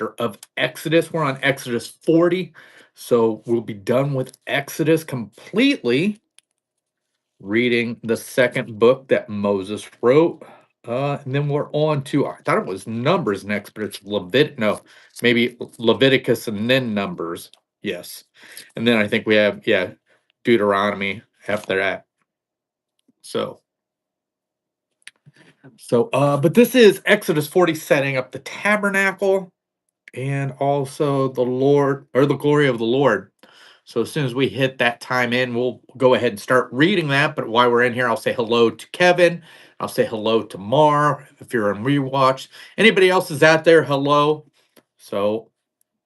of Exodus. We're on Exodus 40. So we'll be done with Exodus completely, reading the second book that Moses wrote. And then we're on to, I thought it was Numbers next, but it's no, maybe Leviticus and then Numbers. Yes. And then I think we have, Deuteronomy after that. But this is Exodus 40, setting up the tabernacle and also the Lord, or the glory of the Lord. So as soon as we hit that time in, we'll go ahead and start reading that. But while we're in here, I'll say hello to Kevin. I'll say hello to Mar if you're on rewatch. Anybody else is out there, hello.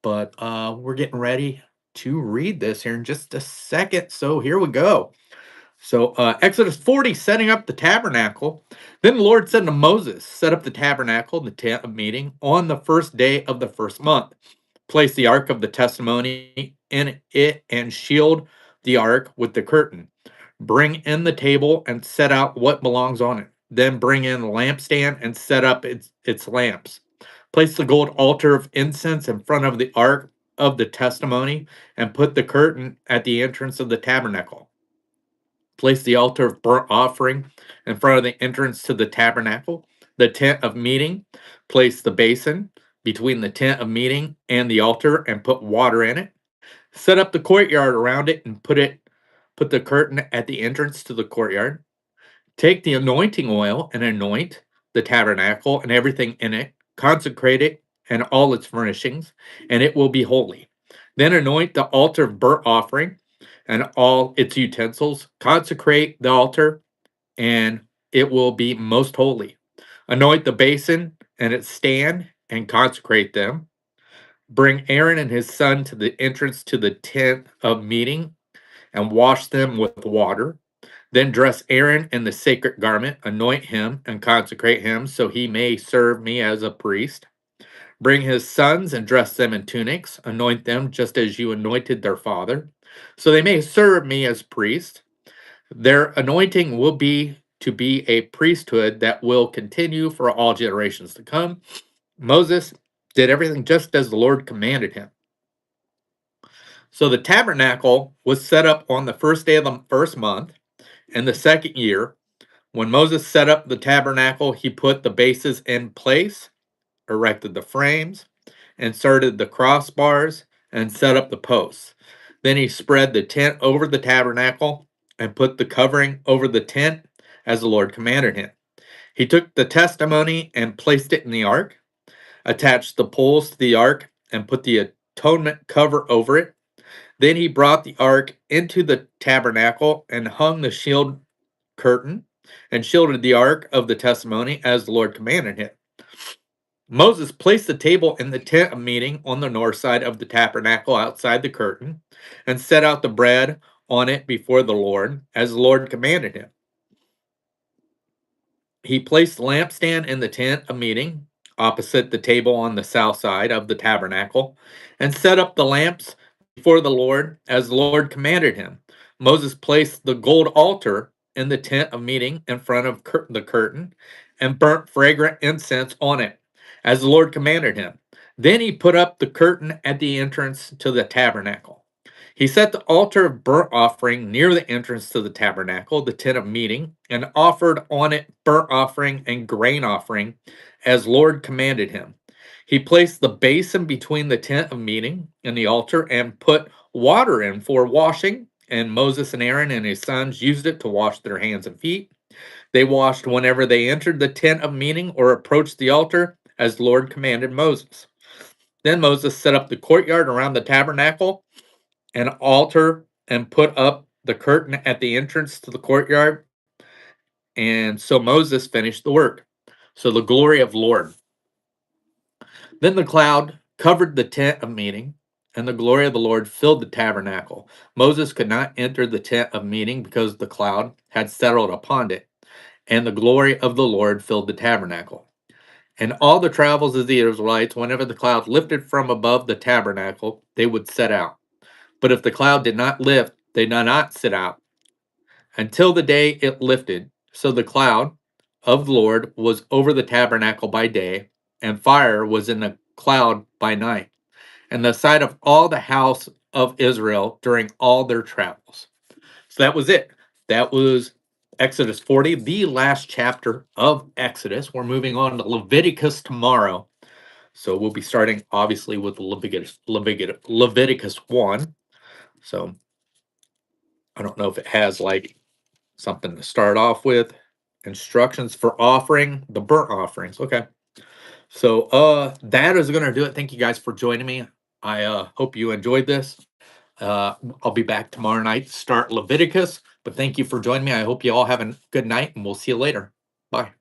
We're getting ready to read this here in just a second. So here we go. Exodus 40, setting up the tabernacle. Then the Lord said to Moses, set up the tabernacle, the tent of meeting, on the first day of the first month. Place the ark of the testimony in it and shield the ark with the curtain. Bring in the table and set out what belongs on it. Then bring in the lampstand and set up its lamps. Place the gold altar of incense in front of the ark of the testimony and put the curtain at the entrance of the tabernacle. Place the altar of burnt offering in front of the entrance to the tabernacle, the tent of meeting. Place the basin between the tent of meeting and the altar and put water in it. Set up the courtyard around it and put the curtain at the entrance to the courtyard. Take the anointing oil and anoint the tabernacle and everything in it. Consecrate it and all its furnishings, and it will be holy. Then anoint the altar of burnt offering and all its utensils. Consecrate the altar, and it will be most holy. Anoint the basin and its stand, and consecrate them. Bring Aaron and his son to the entrance to the tent of meeting, and wash them with water. Then dress Aaron in the sacred garment, anoint him, and consecrate him, so he may serve me as a priest. Bring his sons and dress them in tunics, anoint them just as you anointed their father, so they may serve me as priests. Their anointing will be to be a priesthood that will continue for all generations to come. Moses did everything just as the Lord commanded him. So the tabernacle was set up on the first day of the first month in the second year. When Moses set up the tabernacle, he put the bases in place, erected the frames, inserted the crossbars, and set up the posts. Then he spread the tent over the tabernacle and put the covering over the tent as the Lord commanded him. He took the testimony and placed it in the ark, attached the poles to the ark, and put the atonement cover over it. Then he brought the ark into the tabernacle and hung the shield curtain and shielded the ark of the testimony as the Lord commanded him. Moses placed the table in the tent of meeting on the north side of the tabernacle outside the curtain and set out the bread on it before the Lord as the Lord commanded him. He placed the lampstand in the tent of meeting opposite the table on the south side of the tabernacle and set up the lamps before the Lord as the Lord commanded him. Moses placed the gold altar in the tent of meeting in front of the curtain and burnt fragrant incense on it as the Lord commanded him. Then he put up the curtain at the entrance to the tabernacle. He set the altar of burnt offering near the entrance to the tabernacle, the tent of meeting, and offered on it burnt offering and grain offering as Lord commanded him. He placed the basin between the tent of meeting and the altar and put water in for washing, and Moses and Aaron and his sons used it to wash their hands and feet. They washed whenever they entered the tent of meeting or approached the altar, as the Lord commanded Moses. Then Moses set up the courtyard around the tabernacle and altar and put up the curtain at the entrance to the courtyard. And so Moses finished the work. So the glory of Lord. Then the cloud covered the tent of meeting, and the glory of the Lord filled the tabernacle. Moses could not enter the tent of meeting because the cloud had settled upon it, and the glory of the Lord filled the tabernacle. And all the travels of the Israelites, whenever the cloud lifted from above the tabernacle, they would set out. But if the cloud did not lift, they did not set out until the day it lifted. So the cloud of the Lord was over the tabernacle by day, and fire was in the cloud by night, and the sight of all the house of Israel during all their travels. So that was it. That was Exodus 40, the last chapter of Exodus. We're moving on to Leviticus tomorrow. So we'll be starting obviously with Leviticus 1. So I don't know if it has like something to start off with. Instructions for offering the burnt offerings. Okay. So that is gonna do it. Thank you guys for joining me. I hope you enjoyed this. I'll be back tomorrow night to start Leviticus. But thank you for joining me. I hope you all have a good night and we'll see you later. Bye.